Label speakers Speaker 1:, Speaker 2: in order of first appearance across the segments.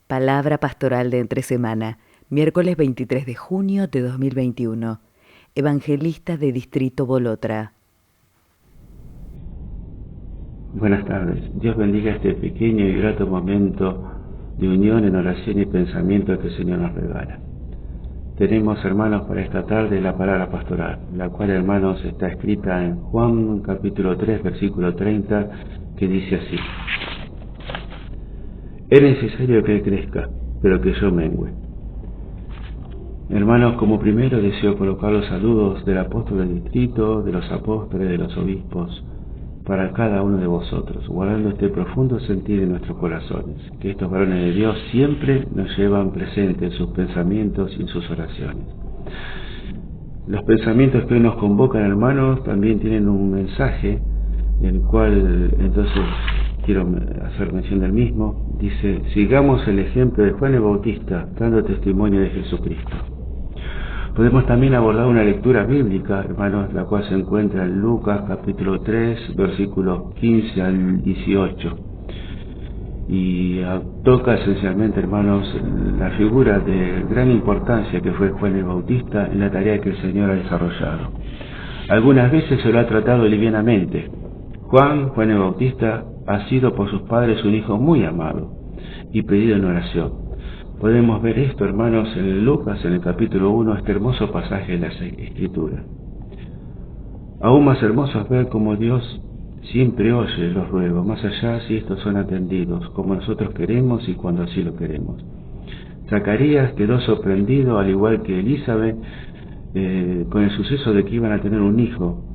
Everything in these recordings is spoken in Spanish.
Speaker 1: Palabra pastoral de entre semana, miércoles 23 de junio de 2021. Evangelista de Distrito Bolotra.
Speaker 2: Buenas tardes. Dios bendiga este pequeño y grato momento de unión en oración y pensamiento que el Señor nos regala. Tenemos, hermanos, para esta tarde la palabra pastoral, la cual, hermanos, está escrita en Juan capítulo 3, versículo 30, que dice así: es necesario que Él crezca, pero que yo mengüe. Hermanos, como primero deseo colocar los saludos del apóstol del distrito, de los apóstoles, de los obispos, para cada uno de vosotros, guardando este profundo sentir en nuestros corazones, que estos varones de Dios siempre nos llevan presente en sus pensamientos y en sus oraciones. Los pensamientos que hoy nos convocan, hermanos, también tienen un mensaje, el cual entonces quiero hacer mención del mismo. Dice: sigamos el ejemplo de Juan el Bautista, dando testimonio de Jesucristo. Podemos también abordar una lectura bíblica, hermanos, la cual se encuentra en Lucas capítulo 3, versículos 15 al 18. Y toca esencialmente, hermanos, la figura de gran importancia que fue Juan el Bautista en la tarea que el Señor ha desarrollado. Algunas veces se lo ha tratado livianamente. Juan el Bautista ha sido por sus padres un hijo muy amado y pedido en oración. Podemos ver esto, hermanos, en Lucas, en el capítulo 1, este hermoso pasaje de la Escritura. Aún más hermoso es ver cómo Dios siempre oye los ruegos, más allá si estos son atendidos, como nosotros queremos y cuando así lo queremos. Zacarías quedó sorprendido, al igual que Elizabeth, con el suceso de que iban a tener un hijo,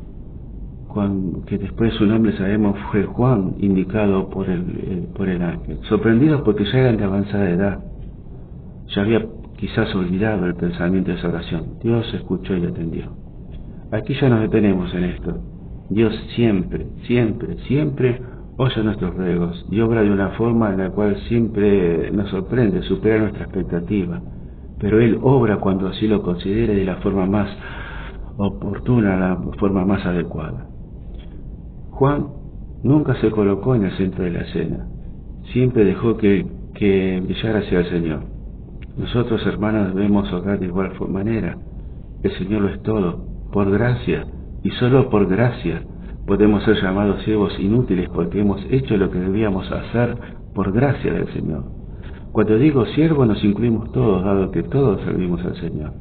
Speaker 2: que después su nombre sabemos fue Juan, indicado por el ángel. Sorprendidos porque ya eran de avanzada edad. Ya había quizás olvidado el pensamiento de esa oración. Dios escuchó y atendió. Aquí ya nos detenemos en esto. Dios siempre, siempre, siempre oye nuestros ruegos y obra de una forma en la cual siempre nos sorprende, supera nuestra expectativa. Pero Él obra cuando así lo considere de la forma más oportuna, la forma más adecuada. Juan nunca se colocó en el centro de la escena. Siempre dejó que brillara hacia el Señor. Nosotros, hermanos, debemos orar de igual manera. El Señor lo es todo, por gracia, y solo por gracia podemos ser llamados siervos inútiles, porque hemos hecho lo que debíamos hacer por gracia del Señor. Cuando digo siervo, nos incluimos todos, dado que todos servimos al Señor.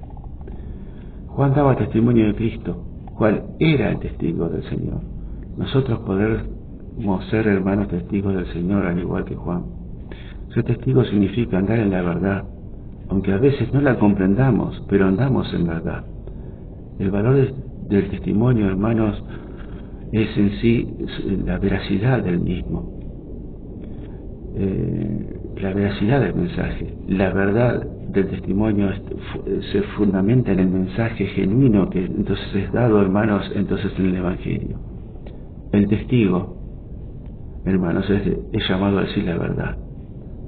Speaker 2: Juan daba testimonio de Cristo. Juan era el testigo del Señor. Nosotros podemos ser, hermanos, testigos del Señor, al igual que Juan. Ser testigo significa andar en la verdad, aunque a veces no la comprendamos, pero andamos en verdad. El valor del testimonio, hermanos, es en sí la veracidad del mismo, la veracidad del mensaje. La verdad del testimonio se fundamenta en el mensaje genuino que entonces es dado, hermanos, entonces en el Evangelio. El testigo, hermanos, es llamado a decir la verdad,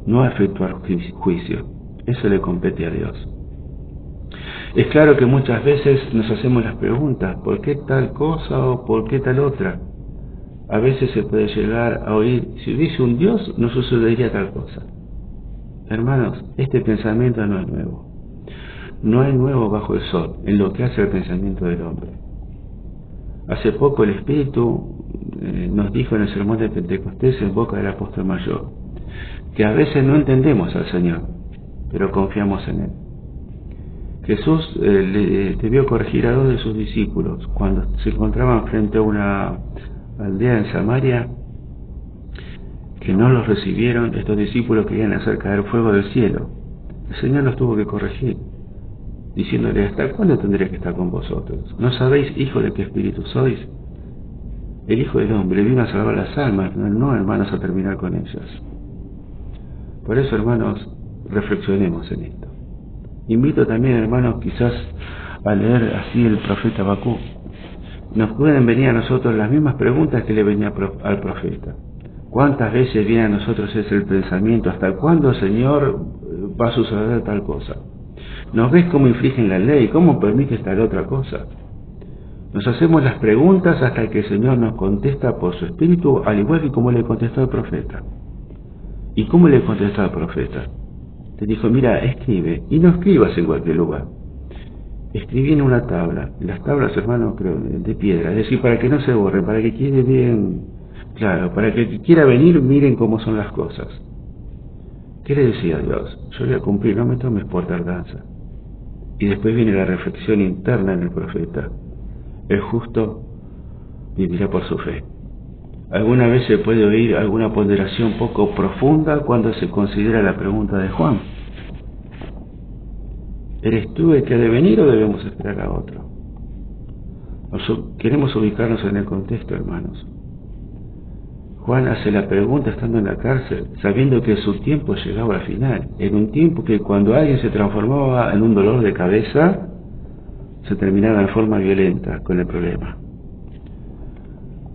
Speaker 2: no a efectuar juicio. Eso le compete a Dios. Es claro que muchas veces nos hacemos las preguntas: ¿por qué tal cosa o por qué tal otra? A veces se puede llegar a oír: si hubiese un Dios, no sucedería tal cosa. Hermanos, este pensamiento no es nuevo. No hay nuevo bajo el sol en lo que hace el pensamiento del hombre. Hace poco el Espíritu nos dijo en el sermón de Pentecostés, en boca del apóstol mayor, que a veces no entendemos al Señor, pero confiamos en Él. Jesús debió corregir a 2 de sus discípulos cuando se encontraban frente a una aldea en Samaria que no los recibieron. Estos discípulos querían hacer caer fuego del cielo. El Señor los tuvo que corregir, diciéndole: ¿hasta cuándo tendré que estar con vosotros? ¿No sabéis, hijo, de qué espíritu sois? El Hijo del Hombre vino a salvar las almas, no, hermanos, a terminar con ellas. Por eso, hermanos, reflexionemos en esto. Invito también, hermanos, quizás a leer así el profeta Habacuc. Nos pueden venir a nosotros las mismas preguntas que le venía al profeta. ¿Cuántas veces viene a nosotros ese el pensamiento? ¿Hasta cuándo, Señor, va a suceder tal cosa? ¿Nos ves cómo infringen la ley? ¿Cómo permites tal otra cosa? Nos hacemos las preguntas hasta que el Señor nos contesta por su Espíritu, al igual que como le contestó al profeta. ¿Y cómo le contestó al profeta? te dijo, mira, escribe, y no escribas en cualquier lugar. Escribí en una tabla, las tablas, hermanos, creo, de piedra, es decir, para que no se borre, para que quede bien claro, para que el que quiera venir, miren cómo son las cosas. ¿Qué le decía Dios? Yo voy a cumplir, no me tomes por tardanza. Y después viene la reflexión interna en el profeta. El justo vivirá por su fe. Alguna vez se puede oír alguna ponderación poco profunda cuando se considera la pregunta de Juan. ¿Eres tú el que ha de venir o debemos esperar a otro? Queremos ubicarnos en el contexto, hermanos. Juan hace la pregunta estando en la cárcel, sabiendo que su tiempo llegaba al final, en un tiempo que cuando alguien se transformaba en un dolor de cabeza, se terminaba en forma violenta con el problema.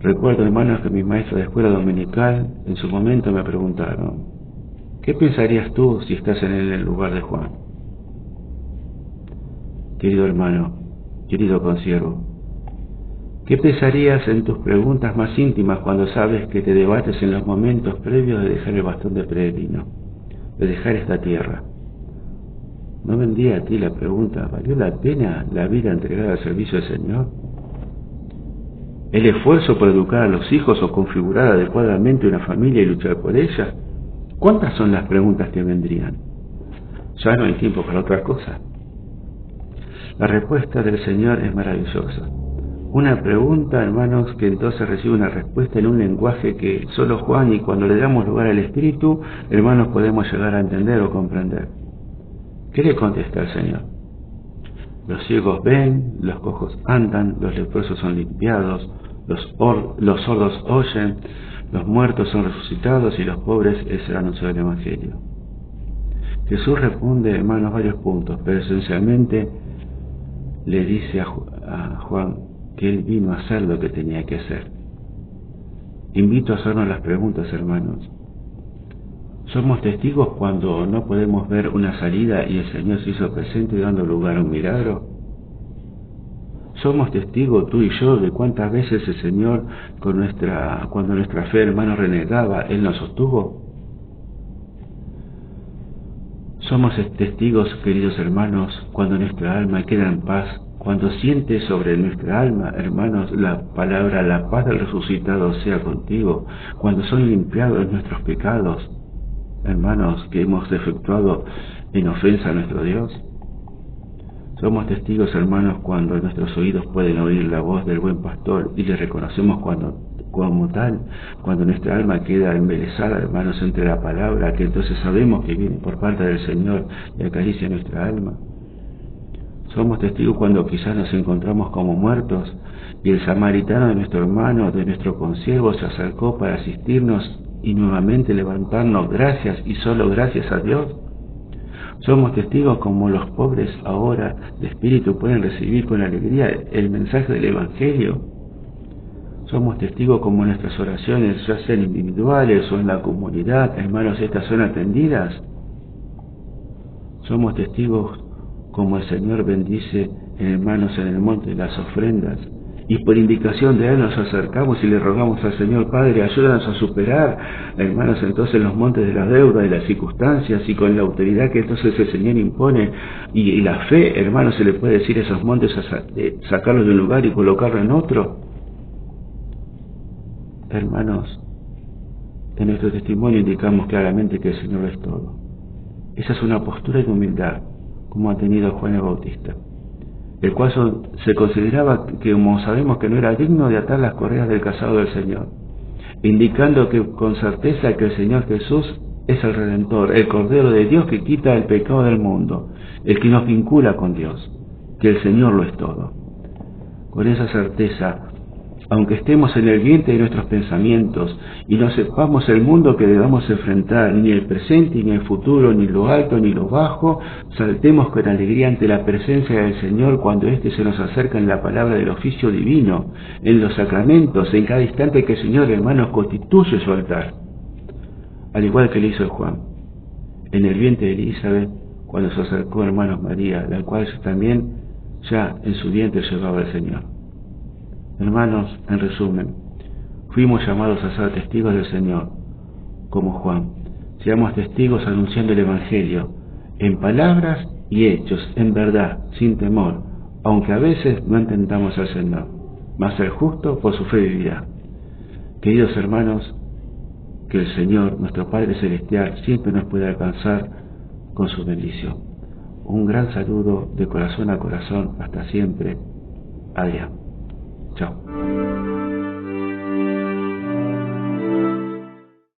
Speaker 2: Recuerdo, hermanos, que mis maestros de escuela dominical en su momento me preguntaron, ¿qué pensarías tú si estás en el lugar de Juan? Querido hermano, querido consiervo, ¿qué pensarías en tus preguntas más íntimas cuando sabes que te debates en los momentos previos de dejar el bastón de peregrino, de dejar esta tierra? ¿No vendría a ti la pregunta, ¿valió la pena la vida entregada al servicio del Señor? ¿El esfuerzo por educar a los hijos o configurar adecuadamente una familia y luchar por ella? ¿Cuántas son las preguntas que vendrían? Ya no hay tiempo para otra cosa. La respuesta del Señor es maravillosa. Una pregunta, hermanos, que entonces recibe una respuesta en un lenguaje que solo Juan, y cuando le damos lugar al Espíritu, hermanos, podemos llegar a entender o comprender. ¿Qué le contesta el Señor? Los ciegos ven, los cojos andan, los leprosos son limpiados, los sordos oyen, los muertos son resucitados y los pobres es el anuncio del Evangelio. Jesús responde, hermanos, varios puntos, pero esencialmente le dice a Juan que él vino a hacer lo que tenía que hacer. Invito a hacernos las preguntas, hermanos. ¿Somos testigos cuando no podemos ver una salida y el Señor se hizo presente dando lugar a un milagro? ¿Somos testigos tú y yo de cuántas veces el Señor, cuando nuestra fe, hermanos, renegaba, Él nos sostuvo? Somos testigos, queridos hermanos, cuando nuestra alma queda en paz, cuando siente sobre nuestra alma, hermanos, la palabra, la paz del resucitado sea contigo, cuando son limpiados nuestros pecados, hermanos, que hemos efectuado en ofensa a nuestro Dios. Somos testigos, hermanos, cuando nuestros oídos pueden oír la voz del buen pastor y le reconocemos como tal, cuando nuestra alma queda embelesada, hermanos, entre la palabra, que entonces sabemos que viene por parte del Señor y acaricia nuestra alma. Somos testigos cuando quizás nos encontramos como muertos y el samaritano de nuestro hermano, de nuestro consiervo, se acercó para asistirnos y nuevamente levantarnos gracias y solo gracias a Dios. Somos testigos como los pobres ahora de espíritu pueden recibir con alegría el mensaje del Evangelio. Somos testigos como nuestras oraciones, ya sean individuales o en la comunidad, hermanos, estas son atendidas. Somos testigos como el Señor bendice, hermanos, en el monte de las ofrendas. Y por indicación de Él nos acercamos y le rogamos al Señor, Padre, ayúdanos a superar, hermanos, entonces los montes de la deuda, de las circunstancias, y con la autoridad que entonces el Señor impone, y la fe, hermanos, se le puede decir a esos montes, sacarlos de un lugar y colocarlo en otro. Hermanos, en nuestro testimonio indicamos claramente que el Señor es todo. Esa es una postura de humildad, como ha tenido Juan el Bautista, el cual se consideraba que, como sabemos, que no era digno de atar las correas del cazado del Señor, indicando que con certeza que el Señor Jesús es el Redentor, el Cordero de Dios que quita el pecado del mundo, el que nos vincula con Dios, que el Señor lo es todo. Con esa certeza, aunque estemos en el vientre de nuestros pensamientos y no sepamos el mundo que debamos enfrentar, ni el presente, ni el futuro, ni lo alto, ni lo bajo, saltemos con alegría ante la presencia del Señor cuando éste se nos acerca en la palabra del oficio divino, en los sacramentos, en cada instante que el Señor, hermanos, constituye su altar. Al igual que le hizo Juan, en el vientre de Elizabeth, cuando se acercó, hermanos, María, la cual también ya en su vientre llevaba el Señor. Hermanos, en resumen, fuimos llamados a ser testigos del Señor, como Juan. Seamos testigos anunciando el Evangelio, en palabras y hechos, en verdad, sin temor, aunque a veces no entendamos al Señor, mas el justo por su fe vivirá. Queridos hermanos, que el Señor, nuestro Padre Celestial, siempre nos pueda alcanzar con su bendición. Un gran saludo de corazón a corazón, hasta siempre. Adrián. Chao.